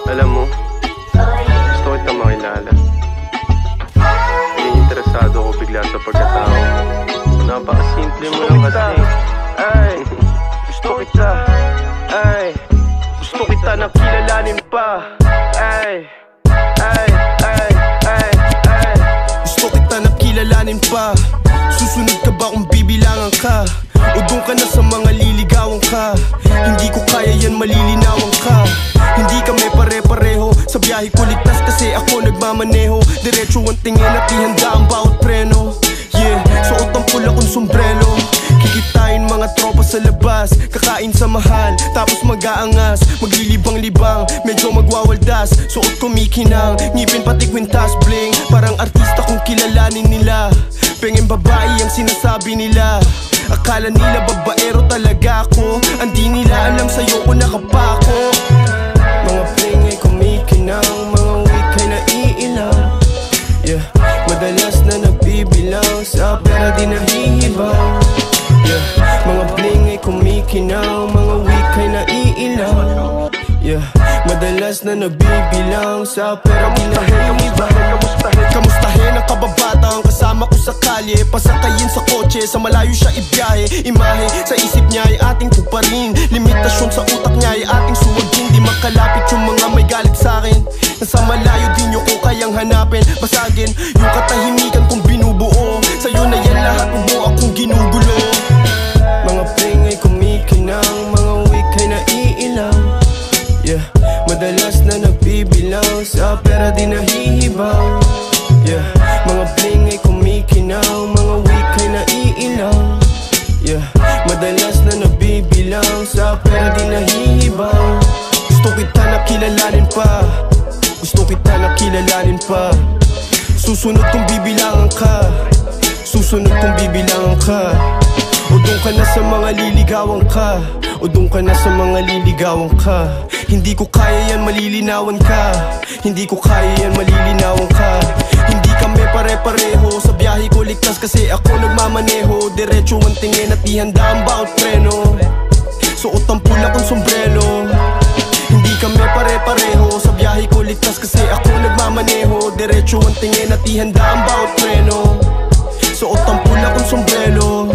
Alam mo, gusto kita makilala. Hindi interesado ako bigla sa pagkatao. Napakasimple mo lang kasi. Ay, gusto kita. Ay, gusto kita na kilalanin pa. Ay, ay, ay, ay, ay. Gusto kita na kilalanin pa. Susunod ka ba kung bibilangan ka? O doon ka na sa mga liligawan ka? Hindi ko kaya yan, malilinawan ka. Hindi kami pare-pareho. Sa biyahe ko ligtas kasi ako nagmamaneho. Diretso ang tingin at ihanda ang bawat preno. Yeah, suot ang pula kong sombrero. Kikitain mga tropa sa labas. Kakain sa mahal, tapos mag-aangas. Maglilibang-libang, medyo magwawaldas. Suot kumikinang, ngipin pati kwintas bling. Parang artista kung kilalanin nila. Pengen babae ang sinasabi nila. Akala nila babaero talaga ako. Hindi nila alam sa'yo ko nakapako. Mga fling ay kumikinang, mga week ay naiilang. Yeah, madalas na nagbibilang, sa pera di nahihibang. Yeah, mga fling ay kumikinang, mga week ay naiilang. Yeah, madalas na nagbibilang, sa pera di nahihibang. Kamustahin ang kababatang kasama ko sa kalye. Pasakayin sa kotse, sa malayo siya ibiyahe. Imahe sa isip niya ay ating tuparin. Limitasyon sa utak niya ay ating suwagin. Di makalapit yung mga may galit sa'kin. Nasa malayo din yung ko kayang hanapin. Basagin yung katahimikan kong binubuo. Sa'yo na yan lahat, huwag mo akong ginugulo. Mga fling ay kumikinang, mga week ay naiilang. Yeah, madalas na nagbibilang, sa pera di nahihibang. Yeah, mga fling ay kumikinang, mga week ay naiilang. Yeah, madalas na nagbibilang, sa pera di nahihibang. Gusto kita na kilalanin pa. Gusto kita na kilalanin pa. Susunod kung bibilangan ka. Susunod kung bibilangan ka. O doon ka na sa mga liligawan ka. O doon ka na sa mga liligawan ka. Hindi ko kaya yan, malilinawan ka. Hindi ko kaya yan, malilinawan ka. Hindi kami pare-pareho. Sa biyahe ko ligtas kasi ako nagmamaneho. Diretso ang tingin at ihanda ang bawat preno. Suot ang pula kong sombrero. Hindi kami pare-pareho. Sa biyahe ko ligtas kasi ako nagmamaneho. Diretso ang tingin at ihanda ang bawat preno. Suot ang pula kong sombrero.